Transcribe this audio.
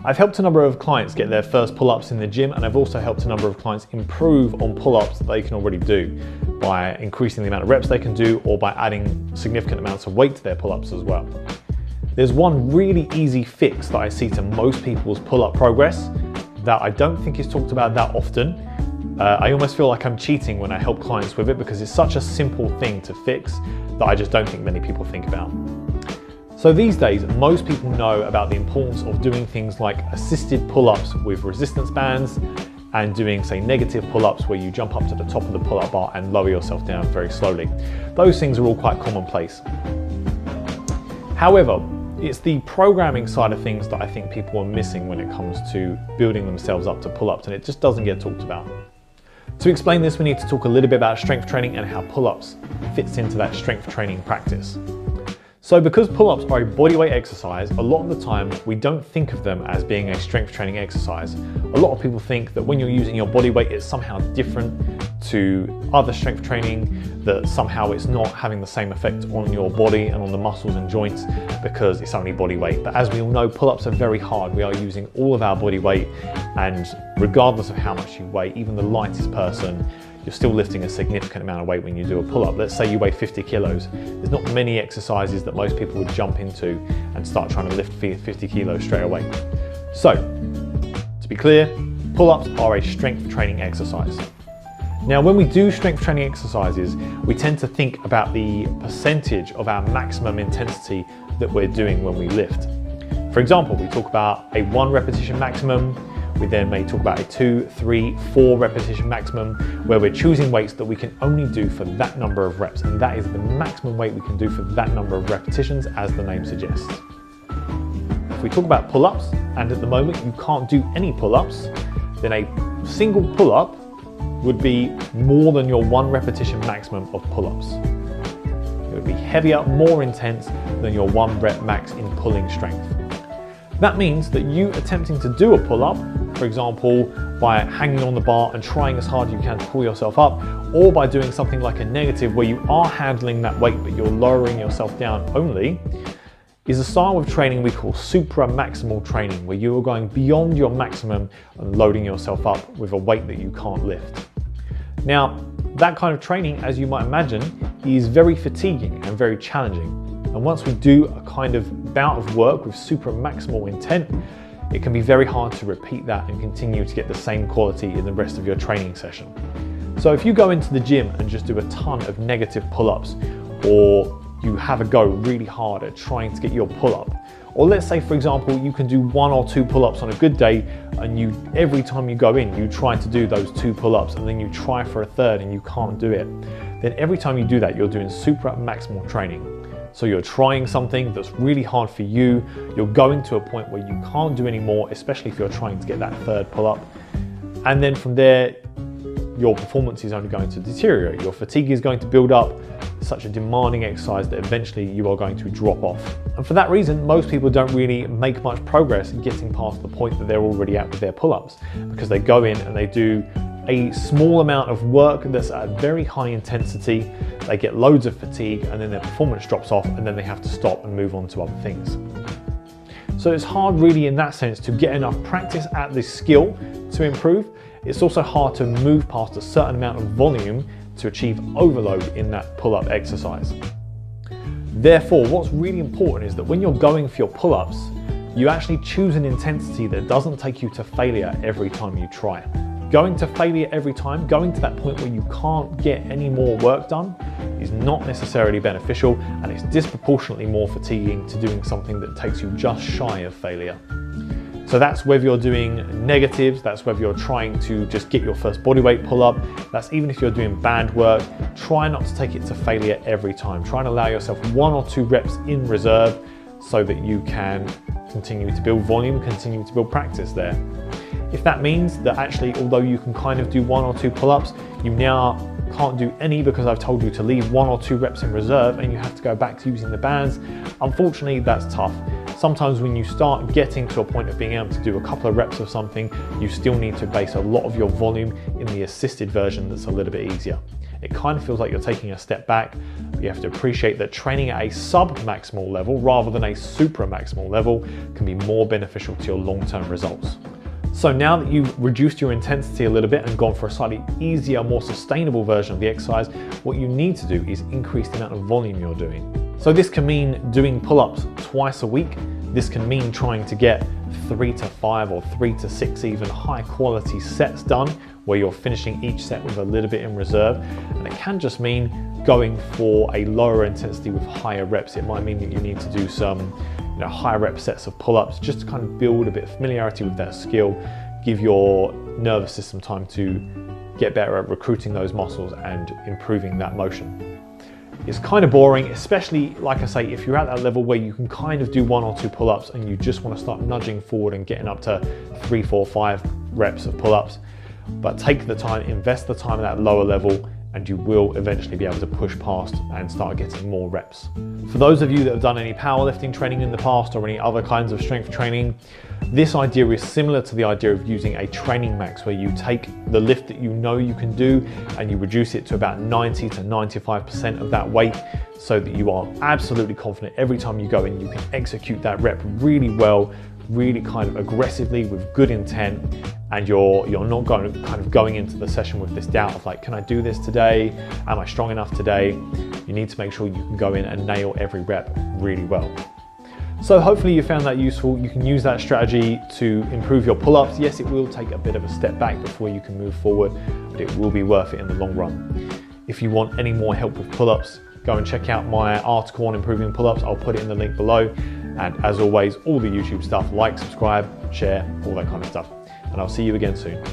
I've helped a number of clients get their first pull-ups in the gym, and I've also helped a number of clients improve on pull-ups that they can already do by increasing the amount of reps they can do or by adding significant amounts of weight to their pull-ups as well. There's one really easy fix that I see to most people's pull-up progress that I don't think is talked about that often. I almost feel like I'm cheating when I help clients with it because it's such a simple thing to fix that I just don't think many people think about. So these days, most people know about the importance of doing things like assisted pull-ups with resistance bands and doing, say, negative pull-ups where you jump up to the top of the pull-up bar and lower yourself down very slowly. Those things are all quite commonplace. However, it's the programming side of things that I think people are missing when it comes to building themselves up to pull-ups, and it just doesn't get talked about. To explain this, we need to talk a little bit about strength training and how pull-ups fits into that strength training practice. So because pull-ups are a bodyweight exercise, a lot of the time we don't think of them as being a strength training exercise. A lot of people think that when you're using your body weight, it's somehow different to other strength training, that somehow it's not having the same effect on your body and on the muscles and joints because it's only body weight. But as we all know, pull-ups are very hard. We are using all of our body weight, and regardless of how much you weigh, even the lightest person, you're still lifting a significant amount of weight when you do a pull-up. Let's say you weigh 50 kilos. There's not many exercises that most people would jump into and start trying to lift 50 kilos straight away. So, to be clear, pull-ups are a strength training exercise. Now, when we do strength training exercises, we tend to think about the percentage of our maximum intensity that we're doing when we lift. For example, we talk about a 1 repetition maximum. We then may talk about a 2, 3, 4 repetition maximum, where we're choosing weights that we can only do for that number of reps, and that is the maximum weight we can do for that number of repetitions, as the name suggests. If we talk about pull-ups, and at the moment you can't do any pull-ups, then a single pull-up would be more than your 1 repetition maximum of pull-ups. It would be heavier, more intense than your 1 rep max in pulling strength. That means that you attempting to do a pull-up, for example, by hanging on the bar and trying as hard as you can to pull yourself up, or by doing something like a negative where you are handling that weight but you're lowering yourself down only, is a style of training we call supra-maximal training, where you are going beyond your maximum and loading yourself up with a weight that you can't lift. Now, that kind of training, as you might imagine, is very fatiguing and very challenging. And once we do a kind of bout of work with supra-maximal intent, it can be very hard to repeat that and continue to get the same quality in the rest of your training session. So if you go into the gym and just do a ton of negative pull-ups, or you have a go really hard at trying to get your pull-up, or let's say, for example, you can do 1 or 2 pull-ups on a good day, and every time you go in, you try to do those 2 pull-ups, and then you try for a third and you can't do it. Then every time you do that, you're doing supra-maximal training. So you're trying something that's really hard for you, you're going to a point where you can't do any more, especially if you're trying to get that 3rd pull-up. And then from there, your performance is only going to deteriorate. Your fatigue is going to build up. It's such a demanding exercise that eventually you are going to drop off. And for that reason, most people don't really make much progress in getting past the point that they're already at with their pull-ups, because they go in and they do a small amount of work that's at very high intensity, they get loads of fatigue, and then their performance drops off, and then they have to stop and move on to other things. So it's hard really in that sense to get enough practice at this skill to improve. It's also hard to move past a certain amount of volume to achieve overload in that pull-up exercise. Therefore, what's really important is that when you're going for your pull-ups, you actually choose an intensity that doesn't take you to failure every time you try. Going to failure every time, going to that point where you can't get any more work done, is not necessarily beneficial, and it's disproportionately more fatiguing to doing something that takes you just shy of failure. So that's whether you're doing negatives, that's whether you're trying to just get your first bodyweight pull-up, that's even if you're doing band work. Try not to take it to failure every time. Try and allow yourself 1 or 2 reps in reserve so that you can continue to build volume, continue to build practice there. If that means that actually, although you can kind of do 1 or 2 pull-ups, you now can't do any because I've told you to leave 1 or 2 reps in reserve and you have to go back to using the bands, unfortunately that's tough. Sometimes when you start getting to a point of being able to do a couple of reps of something, you still need to base a lot of your volume in the assisted version that's a little bit easier. It kind of feels like you're taking a step back, but You have to appreciate that training at a sub-maximal level rather than a supra-maximal level can be more beneficial to your long-term results. So now that you've reduced your intensity a little bit and gone for a slightly easier, more sustainable version of the exercise, what you need to do is increase the amount of volume you're doing. So this can mean doing pull-ups twice a week. This can mean trying to get 3 to 5 or 3 to 6 even high quality sets done, where you're finishing each set with a little bit in reserve. And it can just mean going for a lower intensity with higher reps. It might mean that you need to do some high rep sets of pull-ups just to kind of build a bit of familiarity with that skill, give your nervous system time to get better at recruiting those muscles and improving that motion. It's kind of boring, especially, like I say, if you're at that level where you can kind of do 1 or 2 pull-ups and you just want to start nudging forward and getting up to 3, 4, 5 reps of pull-ups. But take the time, invest the time at that lower level, and you will eventually be able to push past and start getting more reps. For those of you that have done any powerlifting training in the past or any other kinds of strength training, this idea is similar to the idea of using a training max, where you take the lift that you know you can do and you reduce it to about 90 to 95% of that weight, so that you are absolutely confident every time you go in you can execute that rep really well, really kind of aggressively with good intent, and you're not going into the session with this doubt of like, can I do this today? Am I strong enough today? You need to make sure you can go in and nail every rep really well. So hopefully you found that useful. You can use that strategy to improve your pull-ups. Yes, it will take a bit of a step back before you can move forward, but it will be worth it in the long run. If you want any more help with pull-ups, go and check out my article on improving pull-ups. I'll put it in the link below. And as always, all the YouTube stuff, like, subscribe, share, all that kind of stuff. And I'll see you again soon.